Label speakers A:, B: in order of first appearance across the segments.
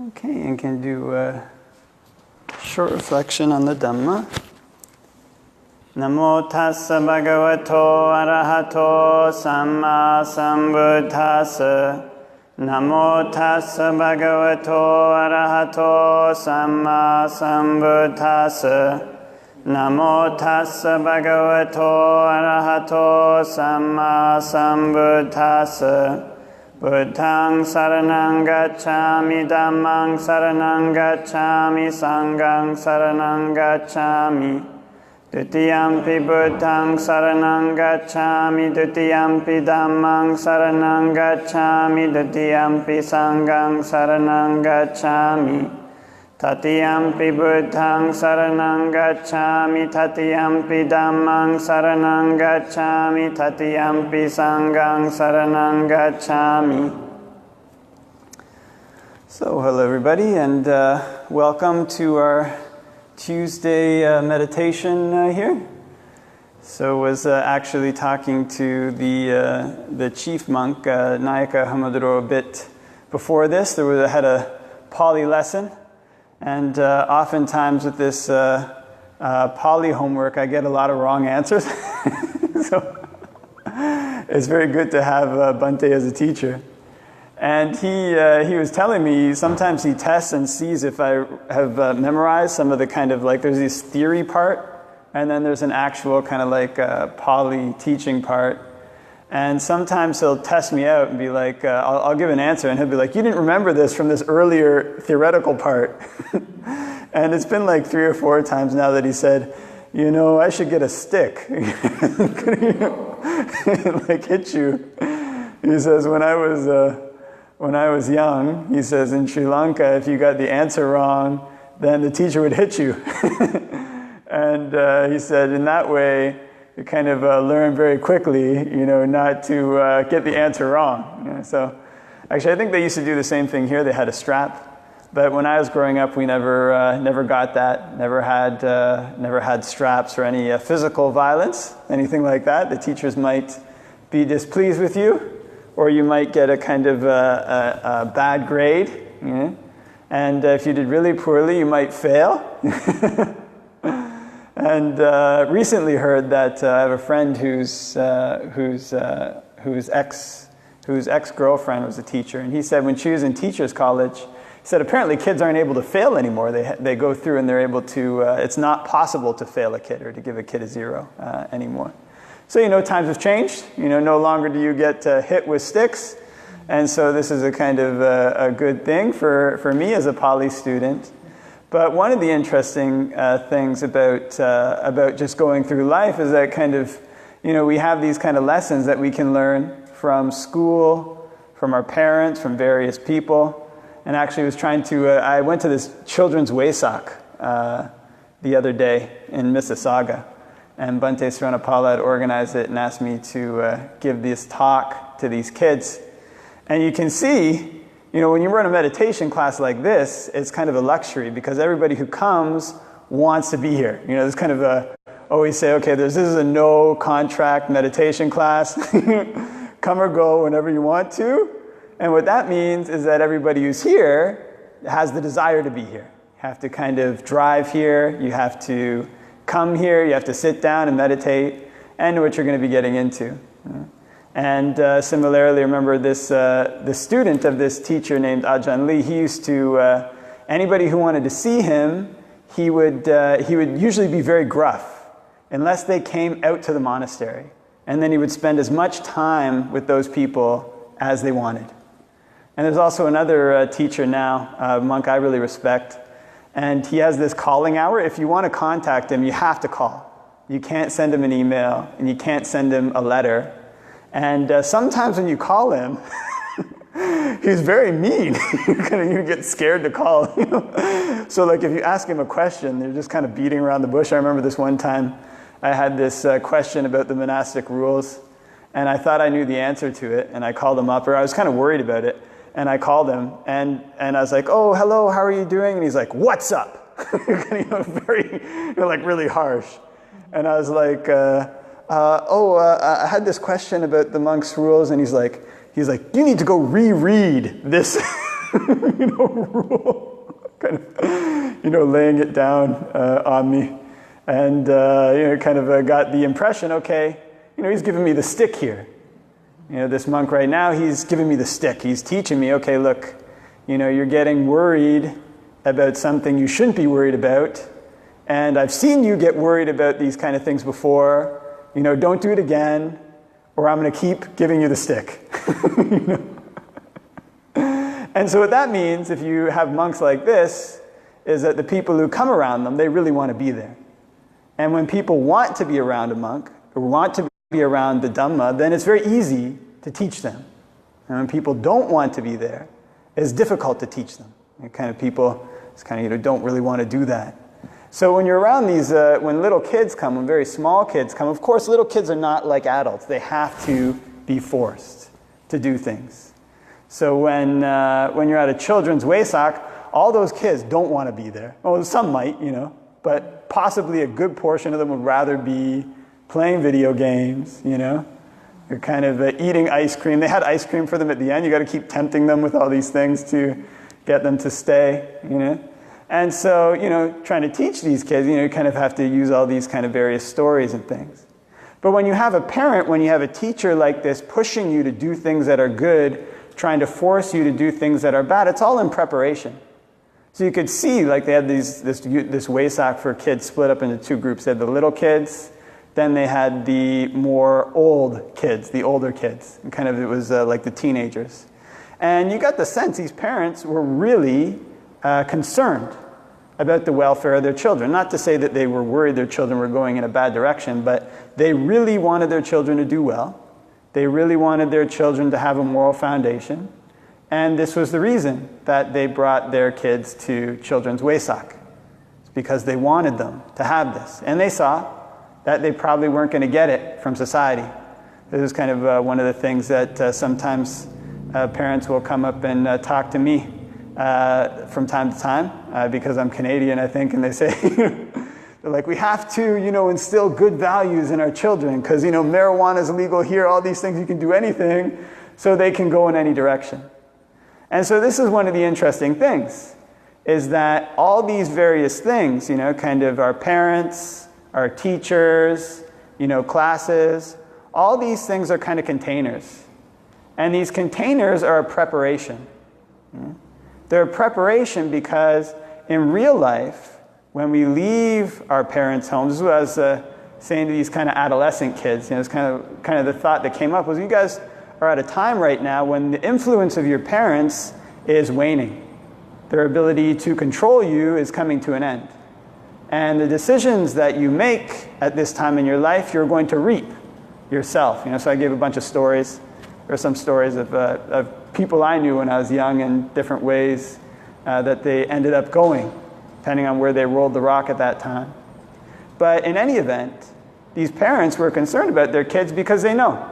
A: Okay, and can do a short reflection on the Dhamma. Namo tassa bhagavato arahato samma sambuddhassa. Namo tassa bhagavato arahato samma sambuddhassa. Namo tassa bhagavato arahato samma sambuddhassa. Buddhaṃ saraṇaṃ gacchāmi, Dhammaṃ saraṇaṃ gacchāmi, Sanghaṃ saraṇaṃ gacchāmi. Dutiyampi Buddhaṃ saraṇaṃ gacchāmi, Dutiyampi Dhammaṃ saraṇaṃ gacchāmi, Dutiyampi Sanghaṃ saraṇaṃ gacchāmi. Tatiyampi Buddhaṃ saraṇaṃ gacchāmi, Tatiyampi Dhammaṃ saraṇaṃ gacchāmi, Tatiyampi Sanghaṃ saraṇaṃ gacchāmi. So, hello everybody, and welcome to our Tuesday meditation here. So, I was actually talking to the chief monk, Nayaka Hamaduro, a bit before this. I had a Pali lesson. And oftentimes with this Pali homework, I get a lot of wrong answers. So it's very good to have Bhante as a teacher. And he was telling me sometimes he tests and sees if I have memorized some of the kind of like, there's this theory part, and then there's an actual kind of like Pali teaching part. And sometimes he'll test me out and be like, I'll give an answer, and he'll be like, you didn't remember this from this earlier theoretical part. And it's been like 3 or 4 times now that he said, you know, I should get a stick. Like hit you. He says, when I was young, he says, in Sri Lanka, if you got the answer wrong, then the teacher would hit you. And he said, in that way, you kind of learn very quickly, you know, not to get the answer wrong. You know? So, actually, I think they used to do the same thing here. They had a strap, but when I was growing up, we never got that. Never had straps or any physical violence, anything like that. The teachers might be displeased with you, or you might get a kind of a bad grade. You know? And if you did really poorly, you might fail. And recently heard that I have a friend whose ex-girlfriend was a teacher, and he said when she was in teachers college, he said apparently kids aren't able to fail anymore. They go through and they're able to. It's not possible to fail a kid or to give a kid a 0 anymore. So you know times have changed. You know no longer do you get hit with sticks, and so this is a kind of a good thing for me as a Pali student. But one of the interesting things about just going through life is that kind of, you know, we have these kind of lessons that we can learn from school, from our parents, from various people. And actually I went to this children's Wesak the other day in Mississauga. And Bhante Sranapala had organized it and asked me to give this talk to these kids. And you can see, you know, when you run a meditation class like this, it's kind of a luxury because everybody who comes wants to be here. You know, there's kind of always say, okay, this is a no contract meditation class. Come or go whenever you want to. And what that means is that everybody who's here has the desire to be here. You have to kind of drive here. You have to come here. You have to sit down and meditate and know what you're going to be getting into. You know? And similarly, remember this the student of this teacher named Ajahn Lee, he used to, anybody who wanted to see him, he would usually be very gruff, unless they came out to the monastery. And then he would spend as much time with those people as they wanted. And there's also another teacher now, a monk I really respect, and he has this calling hour. If you want to contact him, you have to call. You can't send him an email, and you can't send him a letter. And sometimes when you call him, he's very mean. You get scared to call. You know? So like if you ask him a question, they're just kind of beating around the bush. I remember this one time I had this question about the monastic rules, and I thought I knew the answer to it, and I called him up, or I was kind of worried about it, and I called him, and I was like, oh, hello, how are you doing? And he's like, what's up? Like really harsh. And I was like, I had this question about the monks' rules, and he's like, you need to go reread this rule, kind of, laying it down on me. And, kind of got the impression, okay, he's giving me the stick here. This monk right now, he's giving me the stick. He's teaching me, okay, look, you're getting worried about something you shouldn't be worried about. And I've seen you get worried about these kind of things before. Don't do it again, or I'm going to keep giving you the stick. And so what that means, if you have monks like this, is that the people who come around them, they really want to be there. And when people want to be around a monk, or want to be around the Dhamma, then it's very easy to teach them. And when people don't want to be there, it's difficult to teach them. People don't really want to do that. So when you're around these, when little kids come, when very small kids come, of course little kids are not like adults. They have to be forced to do things. So when you're at a children's Wesak, all those kids don't want to be there. Well, some might, but possibly a good portion of them would rather be playing video games, They're kind of eating ice cream. They had ice cream for them at the end. You got to keep tempting them with all these things to get them to stay, And so, trying to teach these kids, you kind of have to use all these kind of various stories and things. But when you have a parent, when you have a teacher like this pushing you to do things that are good, trying to force you to do things that are bad, it's all in preparation. So you could see, like they had this Wesak for kids split up into two groups. They had the little kids, then they had the more old kids, the older kids. And kind of it was like the teenagers. And you got the sense these parents were really concerned about the welfare of their children. Not to say that they were worried their children were going in a bad direction, but they really wanted their children to do well. They really wanted their children to have a moral foundation. And this was the reason that they brought their kids to children's Wesak. It's because they wanted them to have this. And they saw that they probably weren't going to get it from society. This is kind of one of the things that sometimes parents will come up and talk to me from time to time, because I'm Canadian, I think, and they say, they're like, we have to, instill good values in our children, because, marijuana is illegal here, all these things, you can do anything, so they can go in any direction. And so this is one of the interesting things, is that all these various things, kind of our parents, our teachers, classes, all these things are kind of containers. And these containers are a preparation. They're a preparation because in real life, when we leave our parents' homes, this is what I was saying to these kind of adolescent kids, it's kind of the thought that came up was, you guys are at a time right now when the influence of your parents is waning. Their ability to control you is coming to an end. And the decisions that you make at this time in your life, you're going to reap yourself. So I gave a bunch of stories. There are some stories of people I knew when I was young in different ways that they ended up going, depending on where they rolled the rock at that time. But in any event, these parents were concerned about their kids because they know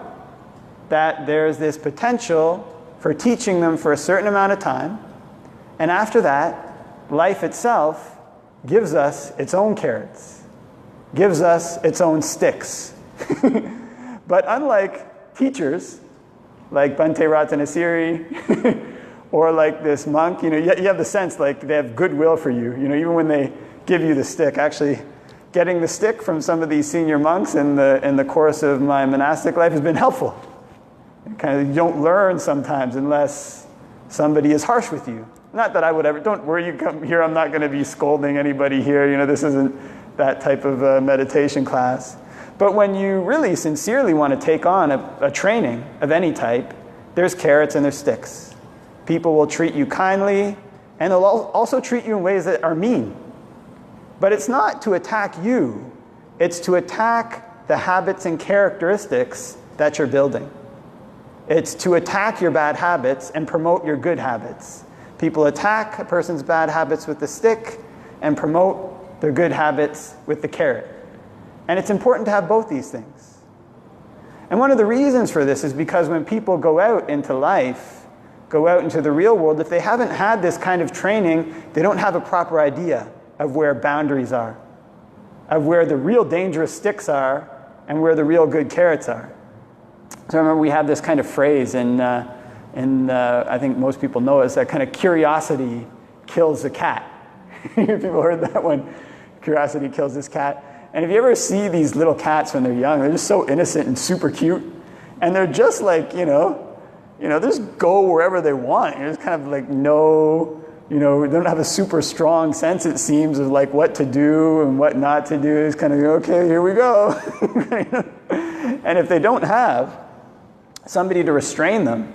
A: that there's this potential for teaching them for a certain amount of time, and after that, life itself gives us its own carrots, gives us its own sticks. But unlike teachers, like Bhante Ratanasiri, or like this monk, you have the sense like they have goodwill for you. Even when they give you the stick, actually getting the stick from some of these senior monks in the course of my monastic life has been helpful. You don't learn sometimes unless somebody is harsh with you. Not that I would ever, don't worry, you come here, I'm not going to be scolding anybody here. This isn't that type of meditation class. But when you really sincerely want to take on a training of any type, there's carrots and there's sticks. People will treat you kindly, and they'll also treat you in ways that are mean. But it's not to attack you. It's to attack the habits and characteristics that you're building. It's to attack your bad habits and promote your good habits. People attack a person's bad habits with the stick and promote their good habits with the carrot. And it's important to have both these things. And one of the reasons for this is because when people go out into life, go out into the real world, if they haven't had this kind of training, they don't have a proper idea of where boundaries are, of where the real dangerous sticks are, and where the real good carrots are. So I remember we have this kind of phrase in And I think most people know is that kind of curiosity kills the cat. People heard that one? Curiosity kills this cat. And if you ever see these little cats when they're young, they're just so innocent and super cute. And they're just like, they just go wherever they want. There's kind of like they don't have a super strong sense, it seems, of like what to do and what not to do. It's kind of, okay, here we go. And if they don't have somebody to restrain them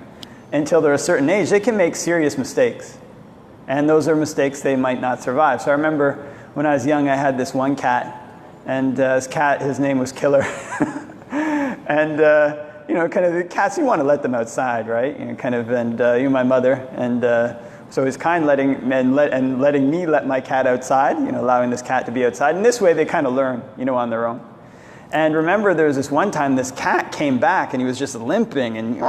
A: until they're a certain age, they can make serious mistakes. And those are mistakes they might not survive. So I remember when I was young, I had this one cat. And this cat, his name was Killer. And, kind of the cats, you want to let them outside, right? My mother. And so he was kind letting me let my cat outside, allowing this cat to be outside. And this way they kind of learn, on their own. And remember, there was this one time this cat came back and he was just limping and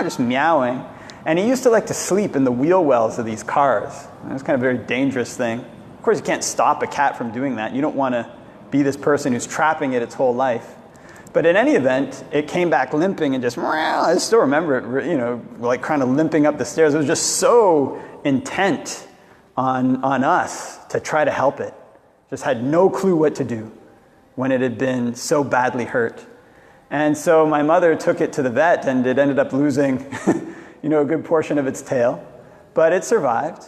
A: just meowing. And he used to like to sleep in the wheel wells of these cars. And it was kind of a very dangerous thing. Of course, you can't stop a cat from doing that. You don't want to be this person who's trapping it its whole life. But in any event, it came back limping and just, I still remember it, like kind of limping up the stairs. It was just so intent on us to try to help it. Just had no clue what to do when it had been so badly hurt. And so my mother took it to the vet, and it ended up losing, a good portion of its tail. But it survived.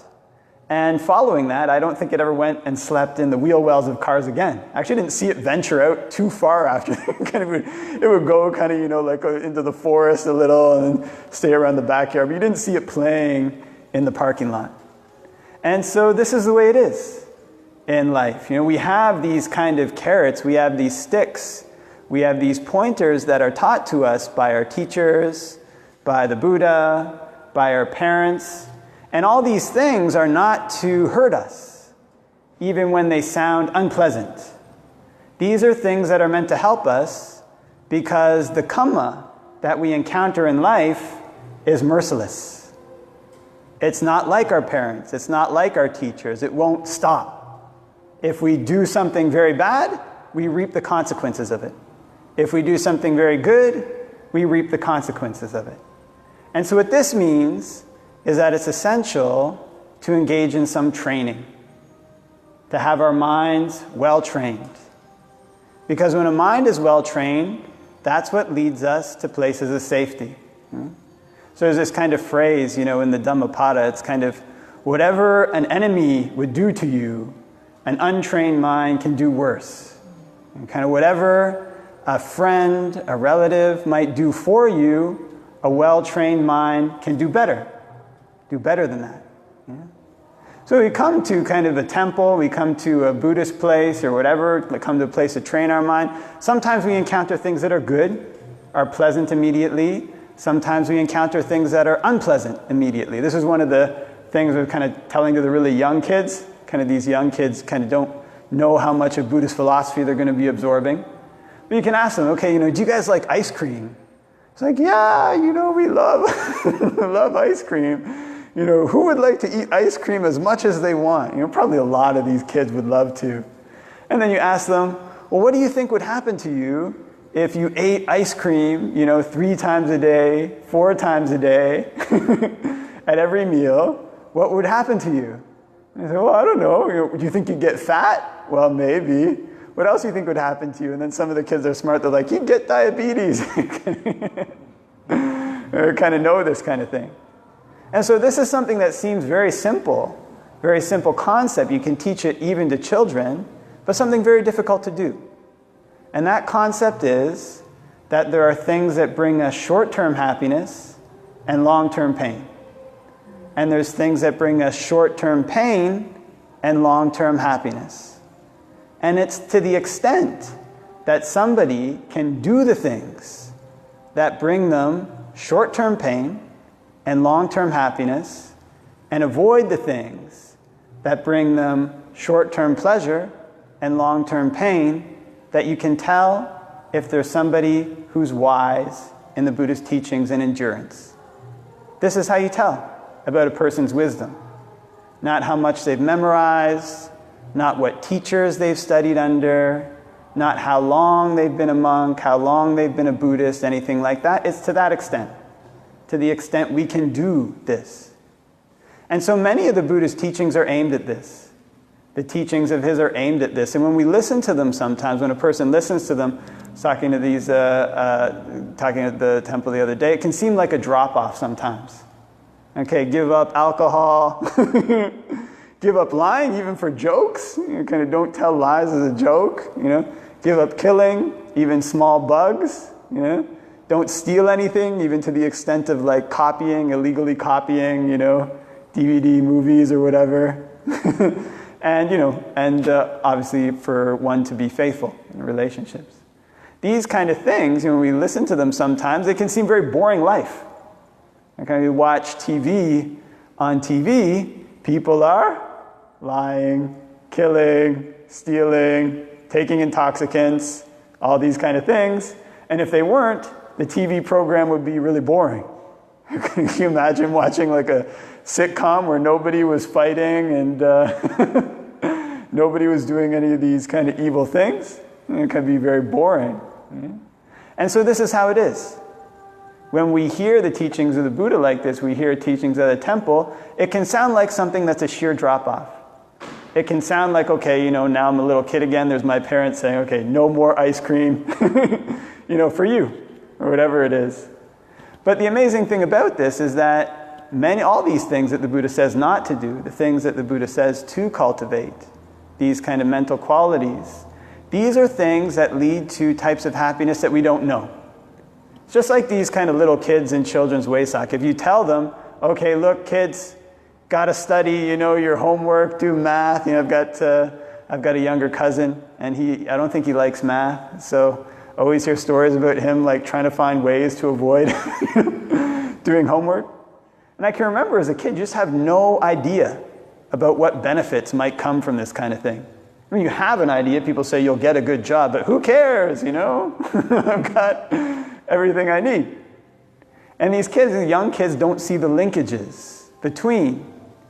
A: And following that, I don't think it ever went and slept in the wheel wells of cars again. I actually didn't see it venture out too far after. It would go kind of, into the forest a little and then stay around the backyard. But you didn't see it playing in the parking lot. And so this is the way it is in life. We have these kind of carrots. We have these sticks. We have these pointers that are taught to us by our teachers, by the Buddha, by our parents. And all these things are not to hurt us, even when they sound unpleasant. These are things that are meant to help us because the karma that we encounter in life is merciless. It's not like our parents. It's not like our teachers. It won't stop. If we do something very bad, we reap the consequences of it. If we do something very good, we reap the consequences of it. And so what this means is that it's essential to engage in some training, to have our minds well trained. Because when a mind is well trained, that's what leads us to places of safety. So there's this kind of phrase, in the Dhammapada, it's kind of, whatever an enemy would do to you, an untrained mind can do worse. And kind of whatever a friend, a relative might do for you, a well-trained mind can do better. Do better than that. Yeah? So we come to kind of a temple, we come to a Buddhist place or whatever, we come to a place to train our mind. Sometimes we encounter things that are good, are pleasant immediately. Sometimes we encounter things that are unpleasant immediately. This is one of the things we're kind of telling to the really young kids. Kind of these young kids kind of don't know how much of Buddhist philosophy they're going to be absorbing. But you can ask them, okay, do you guys like ice cream? It's like, yeah, we love, love ice cream. Who would like to eat ice cream as much as they want? Probably a lot of these kids would love to. And then you ask them, well, what do you think would happen to you if you ate ice cream, 3 times a day, 4 times a day, at every meal? What would happen to you? And they say, well, I don't know. Do you think you'd get fat? Well, maybe. What else do you think would happen to you? And then some of the kids are smart. They're like, you'd get diabetes. They kind of know this kind of thing. And so this is something that seems very simple concept. You can teach it even to children, but something very difficult to do. And that concept is that there are things that bring us short-term happiness and long-term pain. And there's things that bring us short-term pain and long-term happiness. And it's to the extent that somebody can do the things that bring them short-term pain and long-term happiness, and avoid the things that bring them short-term pleasure and long-term pain, that you can tell if there's somebody who's wise in the Buddhist teachings and endurance. This is how you tell about a person's wisdom. Not how much they've memorized, not what teachers they've studied under, not how long they've been a monk, how long they've been a Buddhist, anything like that. It's to that extent. to the extent we can do this. And so many of the Buddha's teachings are aimed at this. The teachings of his are aimed at this. And when we listen to them sometimes, when a person listens to them, I was talking to talking at the temple the other day, it can seem like a drop-off sometimes. Okay, give up alcohol, give up lying even for jokes. You kind of don't tell lies as a joke, Give up killing, even small bugs, Don't steal anything, even to the extent of like copying, illegally copying, DVD movies or whatever. And obviously for one to be faithful in relationships. These kind of things, when we listen to them sometimes, they can seem very boring life. Okay, we watch TV. On TV, people are lying, killing, stealing, taking intoxicants, all these kind of things. And if they weren't, the TV program would be really boring. Can you imagine watching like a sitcom where nobody was fighting and nobody was doing any of these kind of evil things? It can be very boring. And so this is how it is. When we hear the teachings of the Buddha like this, we hear teachings at a temple, it can sound like something that's a sheer drop-off. It can sound like, okay, now I'm a little kid again, there's my parents saying, okay, no more ice cream, for you, or whatever it is. But the amazing thing about this is that all these things that the Buddha says not to do, the things that the Buddha says to cultivate, these kind of mental qualities, these are things that lead to types of happiness that we don't know. It's just like these kind of little kids in children's Waisak. If you tell them, okay, look, kids, got to study, your homework, do math. I've got a younger cousin, and I don't think he likes math. So I always hear stories about him like trying to find ways to avoid doing homework. And I can remember as a kid, you just have no idea about what benefits might come from this kind of thing. I mean, you have an idea. People say you'll get a good job, but who cares, I've got everything I need. And these kids, the young kids, don't see the linkages between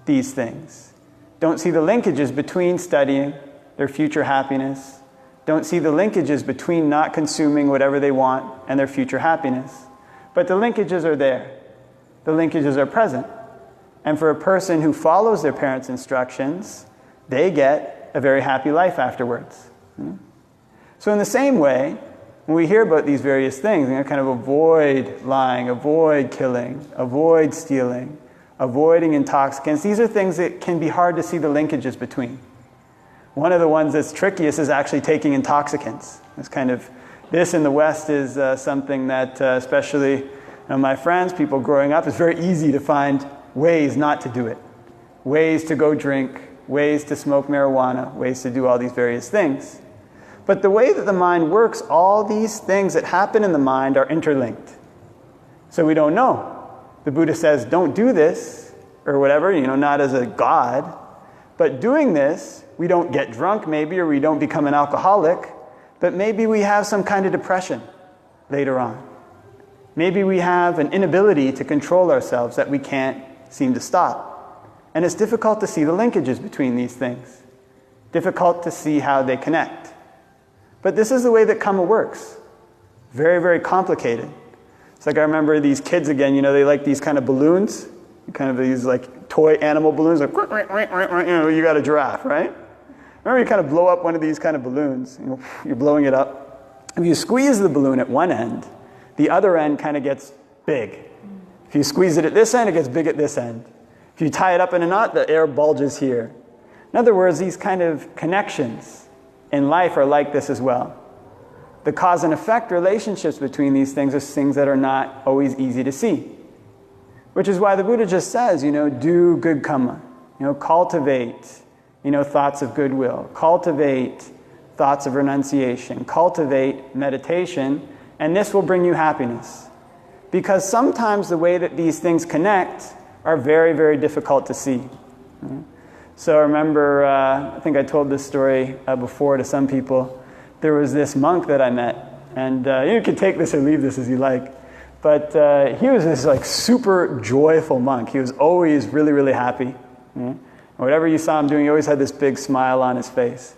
A: these things. Don't see the linkages between studying, their future happiness. Don't see the linkages between not consuming whatever they want and their future happiness. But the linkages are there. The linkages are present. And for a person who follows their parents' instructions, they get a very happy life afterwards. So in the same way, when we hear about these various things, kind of avoid lying, avoid killing, avoid stealing, avoiding intoxicants, these are things that can be hard to see the linkages between. One of the ones that's trickiest is actually taking intoxicants. This in the West is something that especially my friends, people growing up, it's very easy to find ways not to do it. Ways to go drink, ways to smoke marijuana, ways to do all these various things. But the way that the mind works, all these things that happen in the mind are interlinked. So we don't know. The Buddha says, don't do this, or whatever, not as a god. But doing this, we don't get drunk maybe, or we don't become an alcoholic, but maybe we have some kind of depression later on. Maybe we have an inability to control ourselves that we can't seem to stop. And it's difficult to see the linkages between these things. Difficult to see how they connect. But this is the way that karma works. Very, very complicated. It's like I remember these kids again, they like these kind of balloons, kind of these like toy animal balloons, like, you got a giraffe, right? Remember you kind of blow up one of these kind of balloons, you're blowing it up. If you squeeze the balloon at one end, the other end kind of gets big. If you squeeze it at this end, it gets big at this end. If you tie it up in a knot, the air bulges here. In other words, these kind of connections in life are like this as well. The cause and effect relationships between these things are things that are not always easy to see. Which is why the Buddha just says, do good karma. Cultivate, thoughts of goodwill. Cultivate thoughts of renunciation. Cultivate meditation. And this will bring you happiness. Because sometimes the way that these things connect are very, very difficult to see. So I remember, I think I told this story before to some people. There was this monk that I met, and you can take this or leave this as you like, but he was this like super joyful monk. He was always really, really happy. Whatever you saw him doing, he always had this big smile on his face.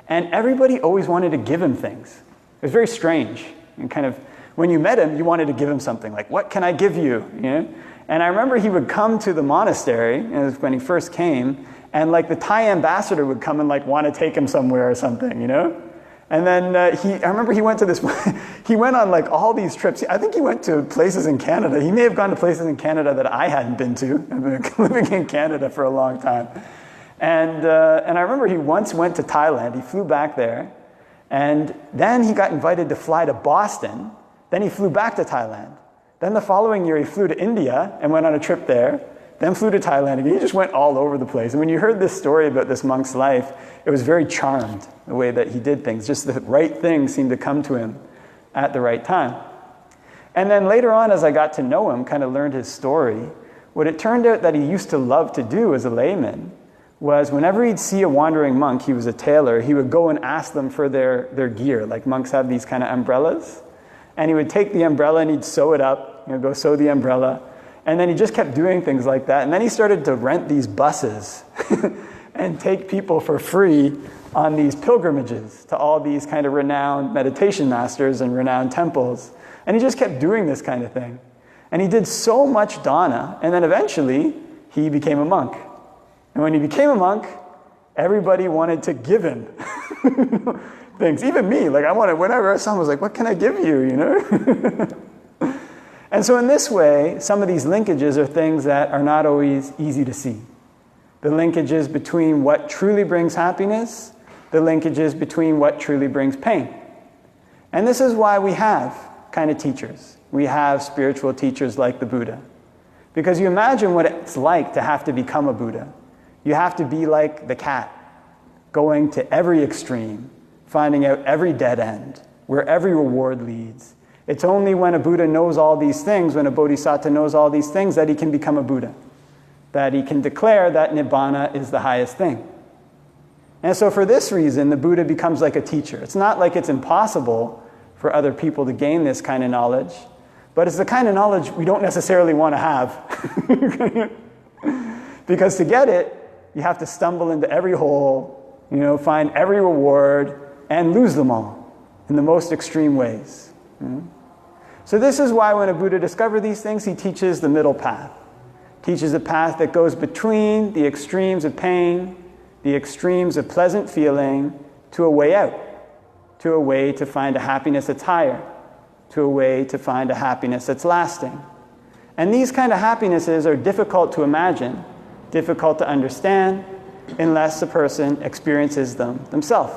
A: And everybody always wanted to give him things. It was very strange. And kind of when you met him, you wanted to give him something, like, what can I give you? You know? And I remember he would come to the monastery, it was when he first came, and like the Thai ambassador would come and like want to take him somewhere or something, you know? And then I remember he went to this, he went on like all these trips. I think he went to places in Canada. He may have gone to places in Canada that I hadn't been to. I've been living in Canada for a long time. And I remember he once went to Thailand. He flew back there. And then he got invited to fly to Boston. Then he flew back to Thailand. Then the following year he flew to India and went on a trip there. Then flew to Thailand again. He just went all over the place. And when you heard this story about this monk's life, it was very charmed, the way that he did things. Just the right thing seemed to come to him at the right time. And then later on, as I got to know him, kind of learned his story, what it turned out that he used to love to do as a layman was whenever he'd see a wandering monk, he was a tailor, he would go and ask them for their gear. Like monks have these kind of umbrellas. And he would take the umbrella and he'd sew it up, go sew the umbrella. And then he just kept doing things like that. And then he started to rent these buses and take people for free on these pilgrimages to all these kind of renowned meditation masters and renowned temples. And he just kept doing this kind of thing. And he did so much dana, and then eventually he became a monk. And when he became a monk, everybody wanted to give him things. Even me, like I wanted, whenever someone was like, what can I give you, you know? And so in this way, some of these linkages are things that are not always easy to see. The linkages between what truly brings happiness, the linkages between what truly brings pain. And this is why we have kind of teachers. We have spiritual teachers like the Buddha. Because you imagine what it's like to have to become a Buddha. You have to be like the cat, going to every extreme, finding out every dead end, where every reward leads. It's only when a Buddha knows all these things, when a Bodhisattva knows all these things, that he can become a Buddha. That he can declare that Nibbana is the highest thing. And so for this reason, the Buddha becomes like a teacher. It's not like it's impossible for other people to gain this kind of knowledge, but it's the kind of knowledge we don't necessarily want to have. Because to get it, you have to stumble into every hole, find every reward, and lose them all in the most extreme ways. So this is why when a Buddha discovers these things, he teaches the middle path. Teaches a path that goes between the extremes of pain, the extremes of pleasant feeling, to a way out, to a way to find a happiness that's higher, to a way to find a happiness that's lasting. And these kind of happinesses are difficult to imagine, difficult to understand, unless a person experiences them themselves.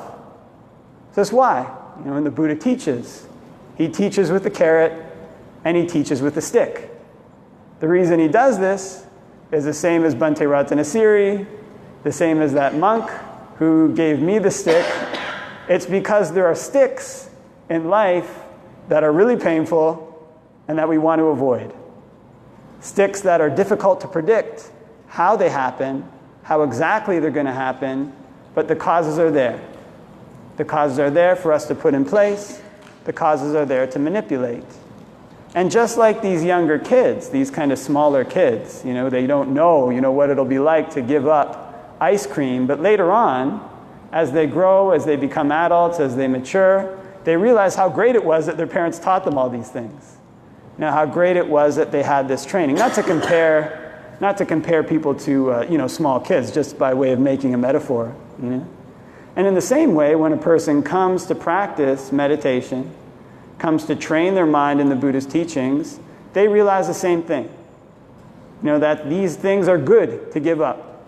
A: So that's why, when the Buddha teaches, he teaches with the carrot and he teaches with the stick. The reason he does this is the same as Bhante Ratanasiri, the same as that monk who gave me the stick. It's because there are sticks in life that are really painful and that we want to avoid. Sticks that are difficult to predict how they happen, how exactly they're going to happen, but the causes are there. The causes are there for us to put in place. The causes are there to manipulate. And just like these younger kids, these kind of smaller kids, they don't know, what it'll be like to give up ice cream. But later on, as they grow, as they become adults, as they mature, they realize how great it was that their parents taught them all these things. How great it was that they had this training. Not to compare people to, small kids, just by way of making a metaphor, And in the same way, when a person comes to practice meditation, comes to train their mind in the Buddha's teachings, they realize the same thing. That these things are good to give up.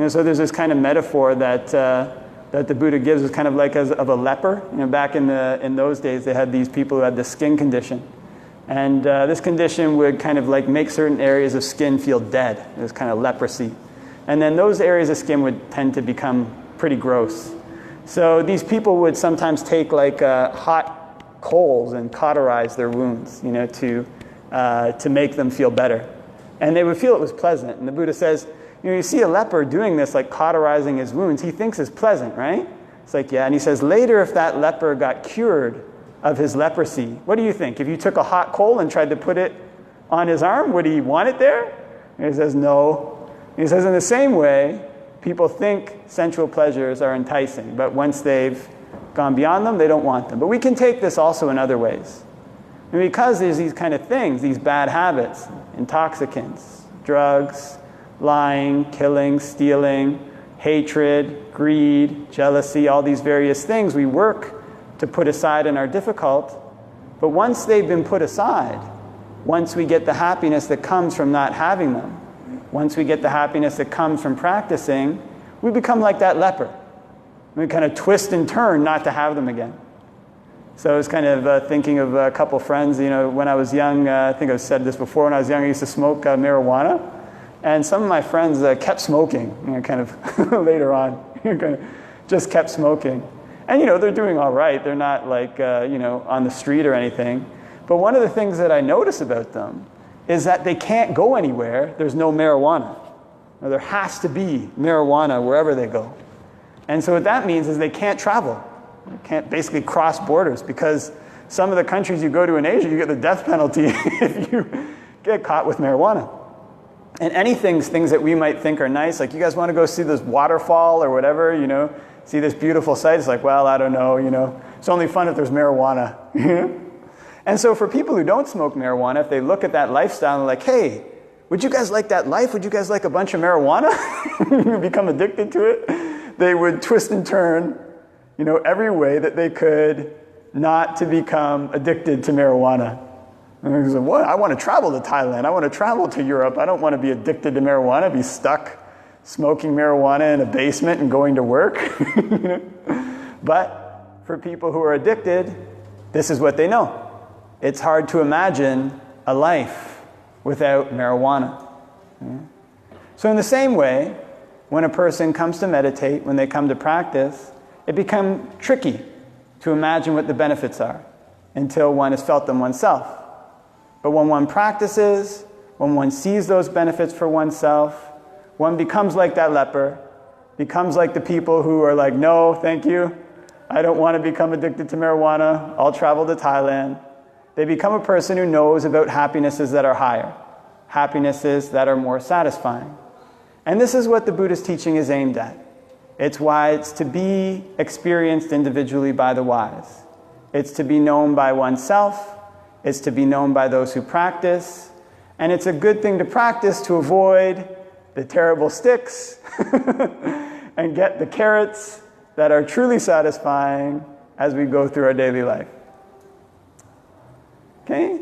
A: So there's this kind of metaphor that the Buddha gives, is kind of like of a leper. Back in those days, they had these people who had this skin condition. And this condition would kind of like make certain areas of skin feel dead. It was kind of leprosy. And then those areas of skin would tend to become pretty gross. So these people would sometimes take like hot coals and cauterize their wounds, to make them feel better. And they would feel it was pleasant. And the Buddha says, you see a leper doing this, like cauterizing his wounds, he thinks it's pleasant, right? It's like, yeah. And he says, later if that leper got cured of his leprosy, what do you think? If you took a hot coal and tried to put it on his arm, would he want it there? And he says, no. And he says, in the same way, people think sensual pleasures are enticing, but once they've gone beyond them, they don't want them. But we can take this also in other ways. And because there's these kind of things, these bad habits, intoxicants, drugs, lying, killing, stealing, hatred, greed, jealousy, all these various things we work to put aside and are difficult. But once they've been put aside, once we get the happiness that comes from not having them, once we get the happiness that comes from practicing, we become like that leper. We kind of twist and turn not to have them again. So I was kind of thinking of a couple friends, when I was young, I think I've said this before, when I was young I used to smoke marijuana. And some of my friends kept smoking, kind of later on, kind of just kept smoking. And, they're doing all right. They're not like, on the street or anything. But one of the things that I notice about them is that they can't go anywhere. There's no marijuana. Now, there has to be marijuana wherever they go. And so what that means is they can't travel. They can't basically cross borders, because some of the countries you go to in Asia, you get the death penalty if you get caught with marijuana. And things that we might think are nice, like you guys want to go see this waterfall or whatever, see this beautiful sight. It's like, well, I don't know, it's only fun if there's marijuana. And so for people who don't smoke marijuana, if they look at that lifestyle and they're like, hey, would you guys like that life? Would you guys like a bunch of marijuana? You become addicted to it. They would twist and turn, every way that they could not to become addicted to marijuana. And he said, what? I want to travel to Thailand. I want to travel to Europe. I don't want to be addicted to marijuana, be stuck smoking marijuana in a basement and going to work. But for people who are addicted, this is what they know. It's hard to imagine a life without marijuana. So in the same way, when a person comes to meditate, when they come to practice, it becomes tricky to imagine what the benefits are until one has felt them oneself. But when one practices, when one sees those benefits for oneself, one becomes like that leper, becomes like the people who are like, no, thank you. I don't want to become addicted to marijuana. I'll travel to Thailand. They become a person who knows about happinesses that are higher, happinesses that are more satisfying. And this is what the Buddhist teaching is aimed at. It's why it's to be experienced individually by the wise. It's to be known by oneself. It's to be known by those who practice. And it's a good thing to practice to avoid the terrible sticks and get the carrots that are truly satisfying as we go through our daily life. Okay?